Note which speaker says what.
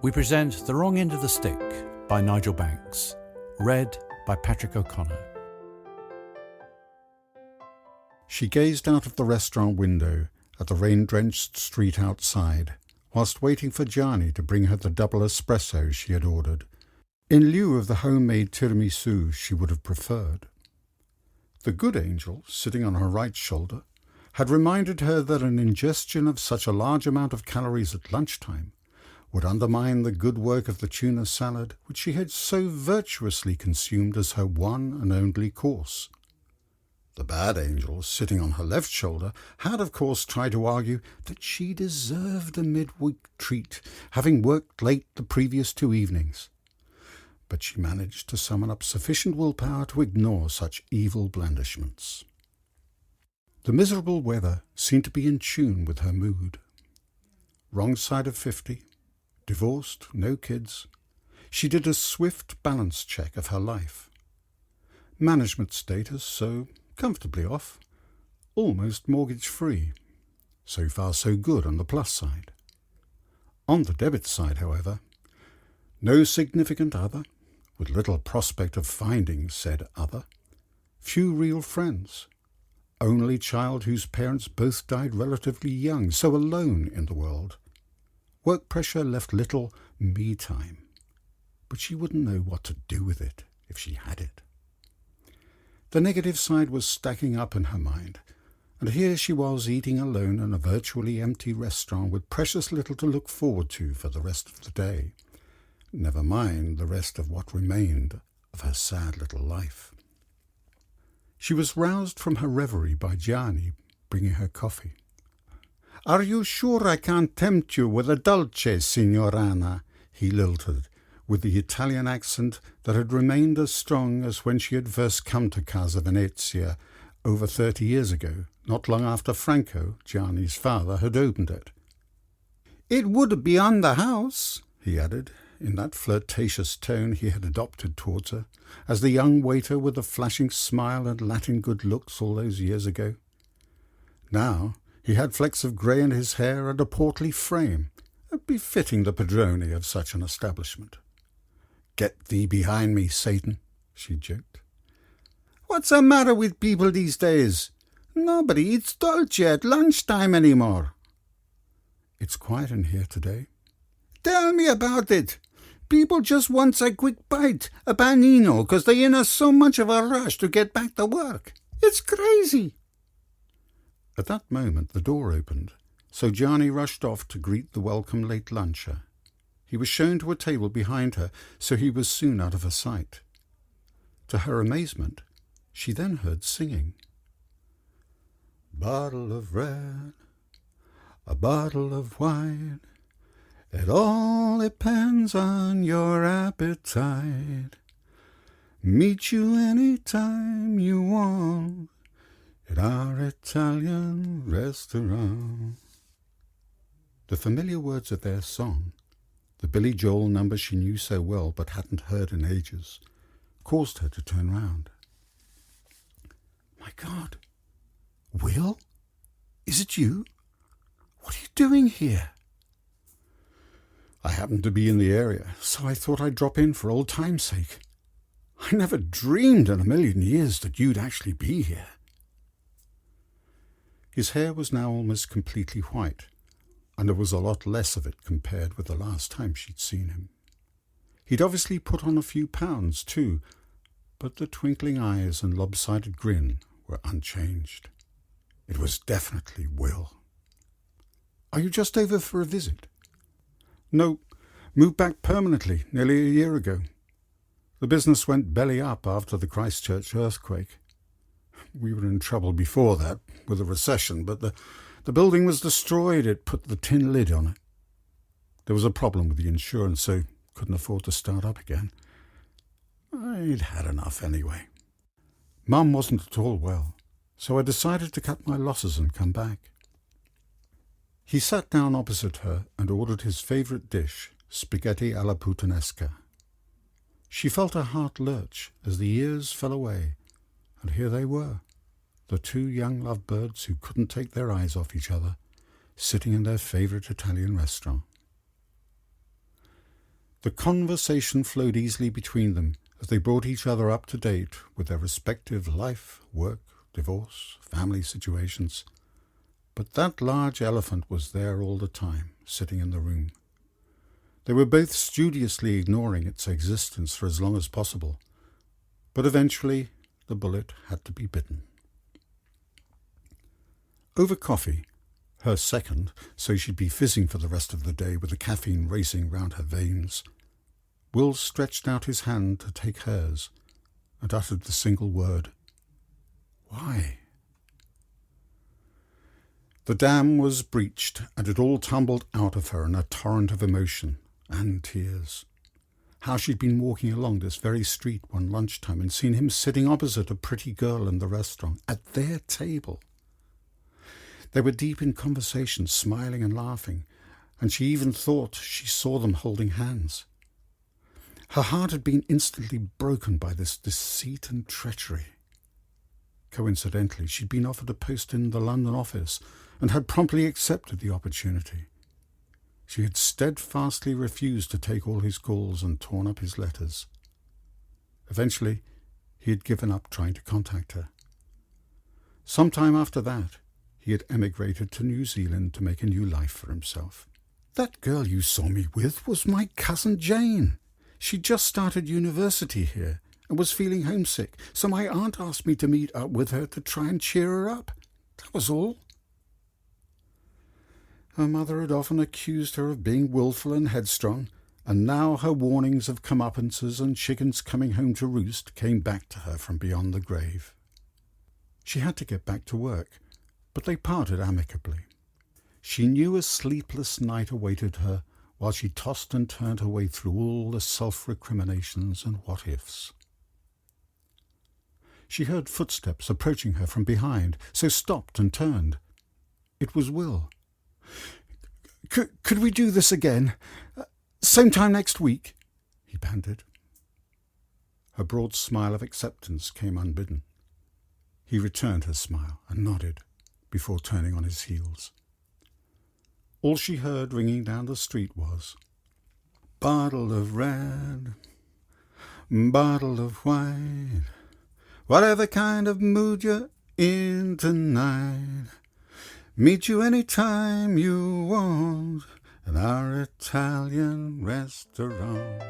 Speaker 1: we present The Wrong End of the Stick by Nigel Banks, read by Patrick O'Connor.
Speaker 2: She gazed out of the restaurant window at the rain-drenched street outside, whilst waiting for Gianni to bring her the double espresso she had ordered, in lieu of the homemade tiramisu she would have preferred. The good angel, sitting on her right shoulder, had reminded her that an ingestion of such a large amount of calories at lunchtime would undermine the good work of the tuna salad which she had so virtuously consumed as her one and only course. The bad angel, sitting on her left shoulder, had of course tried to argue that she deserved a midweek treat, having worked late the previous 2 evenings. But she managed to summon up sufficient willpower to ignore such evil blandishments. The miserable weather seemed to be in tune with her mood. Wrong side of 50, divorced, no kids, she did a swift balance check of her life. Management status, so comfortably off, almost mortgage-free. So far so good on the plus side. On the debit side, however, no significant other, with little prospect of finding said other, few real friends, only child whose parents both died relatively young, so alone in the world. Work pressure left little me time, but she wouldn't know what to do with it if she had it. The negative side was stacking up in her mind, and here she was eating alone in a virtually empty restaurant with precious little to look forward to for the rest of the day, never mind the rest of what remained of her sad little life. She was roused from her reverie by Gianni bringing her coffee. "Are you sure I can't tempt you with a dolce, signorina?" he lilted, with the Italian accent that had remained as strong as when she had first come to Casa Venezia over 30 years ago, not long after Franco, Gianni's father, had opened it. "It would be on the house," he added, in that flirtatious tone he had adopted towards her, as the young waiter with the flashing smile and Latin good looks all those years ago. Now he had flecks of grey in his hair and a portly frame, befitting the padrone of such an establishment. "Get thee behind me, Satan," she joked. "What's the matter with people these days? Nobody eats dolce at lunchtime anymore." "It's quiet in here today." "Tell me about it. People just wants a quick bite, a panino, 'cause they're in so much of a rush to get back to work. It's crazy." At that moment the door opened, so Gianni rushed off to greet the welcome late luncher. He was shown to a table behind her, so he was soon out of her sight. To her amazement, she then heard singing. "Bottle of red, a bottle of wine, it all depends on your appetite. Meet you any time you want at our Italian restaurant." The familiar words of their song, the Billy Joel number she knew so well but hadn't heard in ages, caused her to turn round. "My God! Will? Is it you? What are you doing here?" "I happened to be in the area, so I thought I'd drop in for old time's sake. I never dreamed in a million years that you'd actually be here." His hair was now almost completely white, and there was a lot less of it compared with the last time she'd seen him. He'd obviously put on a few pounds too, but the twinkling eyes and lopsided grin were unchanged. It was definitely Will. "Are you just over for a visit?" "No, moved back permanently nearly a year ago. The business went belly up after the Christchurch earthquake. We were in trouble before that with a recession, but the building was destroyed. It put the tin lid on it. There was a problem with the insurance, so couldn't afford to start up again. I'd had enough anyway. Mum wasn't at all well, so I decided to cut my losses and come back." He sat down opposite her and ordered his favourite dish, spaghetti alla puttanesca. She felt her heart lurch as the years fell away, and here they were, the two young lovebirds who couldn't take their eyes off each other, sitting in their favourite Italian restaurant. The conversation flowed easily between them as they brought each other up to date with their respective life, work, divorce, family situations. But that large elephant was there all the time, sitting in the room. They were both studiously ignoring its existence for as long as possible, but eventually the bullet had to be bitten. Over coffee, her second, so she'd be fizzing for the rest of the day with the caffeine racing round her veins, Will stretched out his hand to take hers and uttered the single word, "Why?" The dam was breached, and it all tumbled out of her in a torrent of emotion and tears. How she'd been walking along this very street one lunchtime and seen him sitting opposite a pretty girl in the restaurant, at their table. They were deep in conversation, smiling and laughing, and she even thought she saw them holding hands. Her heart had been instantly broken by this deceit and treachery. Coincidentally, she'd been offered a post in the London office and had promptly accepted the opportunity. She had steadfastly refused to take all his calls and torn up his letters. Eventually, he had given up trying to contact her. Some time after that, he had emigrated to New Zealand to make a new life for himself. "That girl you saw me with was my cousin Jane. She just started university here and was feeling homesick, so my aunt asked me to meet up with her to try and cheer her up. That was all." Her mother had often accused her of being willful and headstrong, and now her warnings of comeuppances and chickens coming home to roost came back to her from beyond the grave. She had to get back to work, but they parted amicably. She knew a sleepless night awaited her while she tossed and turned her way through all the self-recriminations and what-ifs. She heard footsteps approaching her from behind, so stopped and turned. It was Will. Could we do this again? Same time next week?" he panted. Her broad smile of acceptance came unbidden. He returned her smile and nodded before turning on his heels. All she heard ringing down the street was, "Bottle of red, bottle of white, whatever kind of mood you're in tonight. Meet you any time you want at our Italian restaurant."